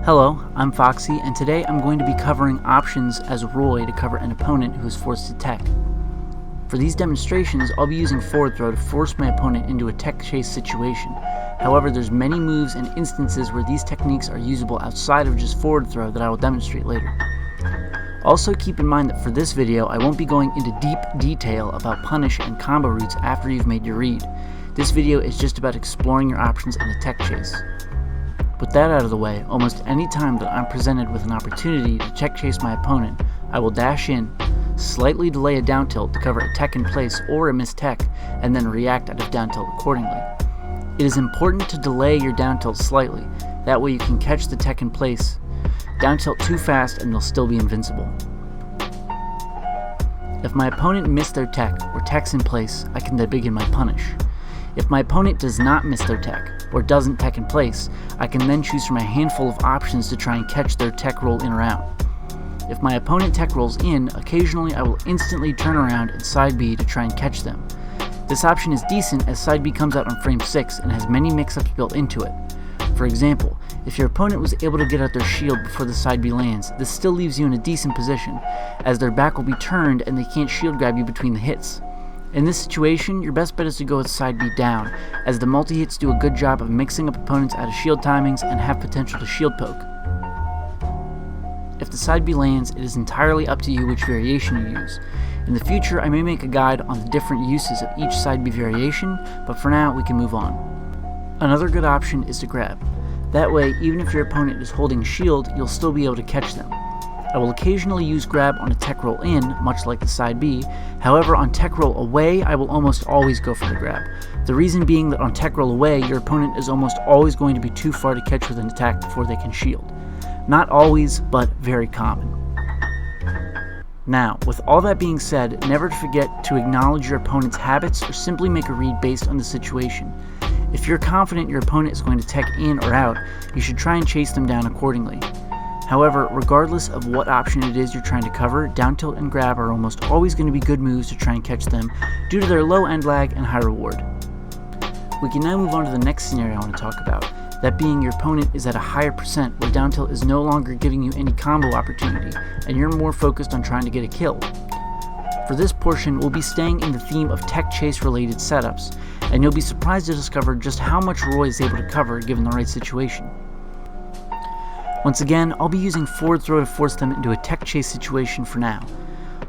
Hello, I'm Foxy, and today I'm going to be covering options as Roy to cover an opponent who is forced to tech. For these demonstrations, I'll be using forward throw to force my opponent into a tech chase situation. However, there's many moves and instances where these techniques are usable outside of just forward throw that I will demonstrate later. Also keep in mind that for this video, I won't be going into deep detail about punish and combo routes after you've made your read. This video is just about exploring your options in a tech chase. With that out of the way, almost any time that I'm presented with an opportunity to tech chase my opponent, I will dash in, slightly delay a down tilt to cover a tech in place or a missed tech, and then react out of down tilt accordingly. It is important to delay your down tilt slightly, that way you can catch the tech in place. Down tilt too fast and they'll still be invincible. If my opponent missed their tech or tech's in place, I can then begin my punish. If my opponent does not miss their tech, or doesn't tech in place, I can then choose from a handful of options to try and catch their tech roll in or out. If my opponent tech rolls in, occasionally I will instantly turn around and side B to try and catch them. This option is decent as side B comes out on frame 6 and has many mix-ups built into it. For example, if your opponent was able to get out their shield before the side B lands, this still leaves you in a decent position, as their back will be turned and they can't shield grab you between the hits. In this situation, your best bet is to go with side B down, as the multi-hits do a good job of mixing up opponents out of shield timings and have potential to shield poke. If the side B lands, it is entirely up to you which variation you use. In the future, I may make a guide on the different uses of each side B variation, but for now, we can move on. Another good option is to grab. That way, even if your opponent is holding shield, you'll still be able to catch them. I will occasionally use grab on a tech roll in, much like the side B. However, on tech roll away, I will almost always go for the grab. The reason being that on tech roll away, your opponent is almost always going to be too far to catch with an attack before they can shield. Not always, but very common. Now, with all that being said, never forget to acknowledge your opponent's habits or simply make a read based on the situation. If you're confident your opponent is going to tech in or out, you should try and chase them down accordingly. However, regardless of what option it is you're trying to cover, down tilt and grab are almost always going to be good moves to try and catch them due to their low end lag and high reward. We can now move on to the next scenario I want to talk about, that being your opponent is at a higher percent where down tilt is no longer giving you any combo opportunity, and you're more focused on trying to get a kill. For this portion, we'll be staying in the theme of tech chase related setups, and you'll be surprised to discover just how much Roy is able to cover given the right situation. Once again, I'll be using forward throw to force them into a tech chase situation for now.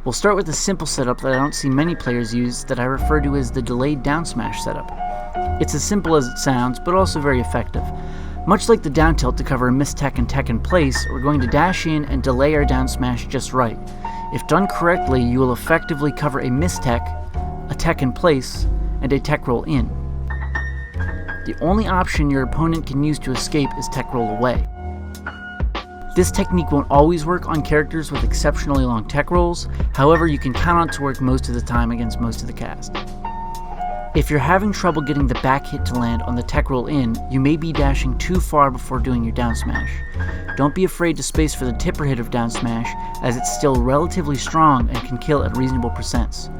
We'll start with a simple setup that I don't see many players use that I refer to as the delayed down smash setup. It's as simple as it sounds, but also very effective. Much like the down tilt to cover a missed tech and tech in place, we're going to dash in and delay our down smash just right. If done correctly, you will effectively cover a missed tech, a tech in place, and a tech roll in. The only option your opponent can use to escape is tech roll away. This technique won't always work on characters with exceptionally long tech rolls, however you can count on it to work most of the time against most of the cast. If you're having trouble getting the back hit to land on the tech roll in, you may be dashing too far before doing your down smash. Don't be afraid to space for the tipper hit of down smash, as it's still relatively strong and can kill at reasonable percents.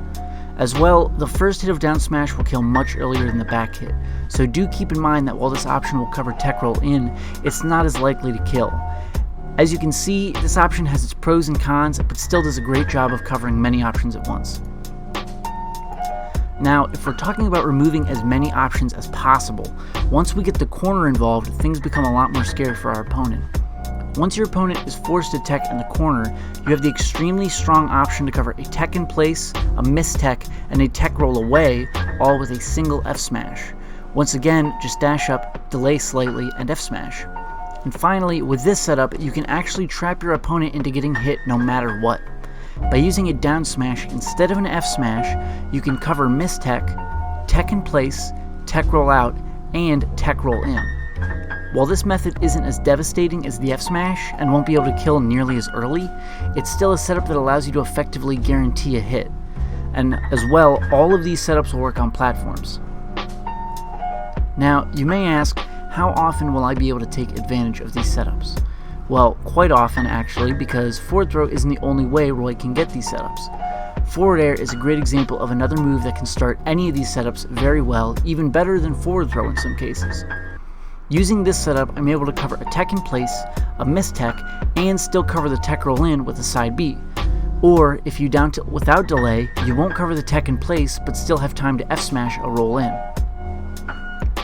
As well, the first hit of down smash will kill much earlier than the back hit, so do keep in mind that while this option will cover tech roll in, it's not as likely to kill. As you can see, this option has its pros and cons, but still does a great job of covering many options at once. Now, if we're talking about removing as many options as possible, once we get the corner involved, things become a lot more scary for our opponent. Once your opponent is forced to tech in the corner, you have the extremely strong option to cover a tech in place, a missed tech, and a tech roll away, all with a single F smash. Once again, just dash up, delay slightly, and F smash. And finally, with this setup, you can actually trap your opponent into getting hit no matter what. By using a down smash instead of an F smash, you can cover miss tech, tech in place, tech roll out, and tech roll in. While this method isn't as devastating as the F smash and won't be able to kill nearly as early, it's still a setup that allows you to effectively guarantee a hit. And as well, all of these setups will work on platforms. Now, you may ask, how often will I be able to take advantage of these setups? Well, quite often actually, because forward throw isn't the only way Roy can get these setups. Forward air is a great example of another move that can start any of these setups very well, even better than forward throw in some cases. Using this setup, I'm able to cover a tech in place, a mistech, and still cover the tech roll in with a side B. Or, if you down tilt without delay, you won't cover the tech in place but still have time to F-smash a roll in.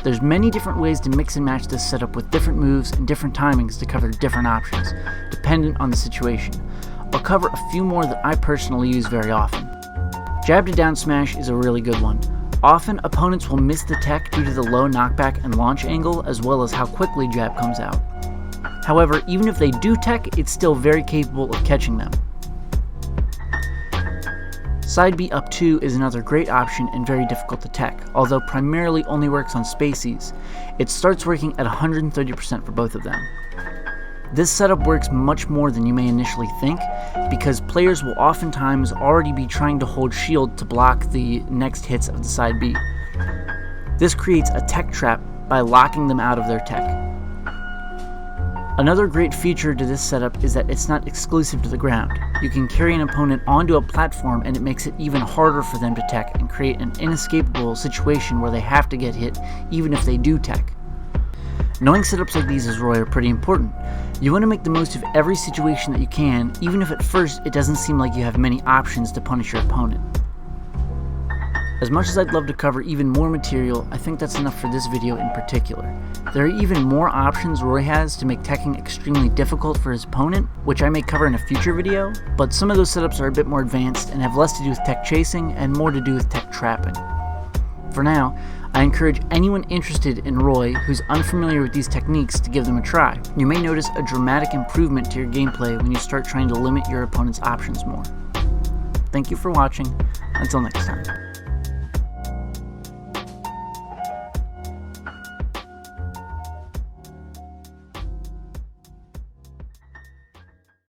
There's many different ways to mix and match this setup with different moves and different timings to cover different options, dependent on the situation. I'll cover a few more that I personally use very often. Jab to down smash is a really good one. Often, opponents will miss the tech due to the low knockback and launch angle, as well as how quickly jab comes out. However, even if they do tech, it's still very capable of catching them. Side B up 2 is another great option and very difficult to tech, although primarily only works on spacies. It starts working at 130% for both of them. This setup works much more than you may initially think, because players will oftentimes already be trying to hold shield to block the next hits of the side B. This creates a tech trap by locking them out of their tech. Another great feature to this setup is that it's not exclusive to the ground. You can carry an opponent onto a platform and it makes it even harder for them to tech and create an inescapable situation where they have to get hit even if they do tech. Knowing setups like these as Roy are pretty important. You want to make the most of every situation that you can, even if at first it doesn't seem like you have many options to punish your opponent. As much as I'd love to cover even more material, I think that's enough for this video in particular. There are even more options Roy has to make teching extremely difficult for his opponent, which I may cover in a future video, but some of those setups are a bit more advanced and have less to do with tech chasing and more to do with tech trapping. For now, I encourage anyone interested in Roy who's unfamiliar with these techniques to give them a try. You may notice a dramatic improvement to your gameplay when you start trying to limit your opponent's options more. Thank you for watching. Until next time.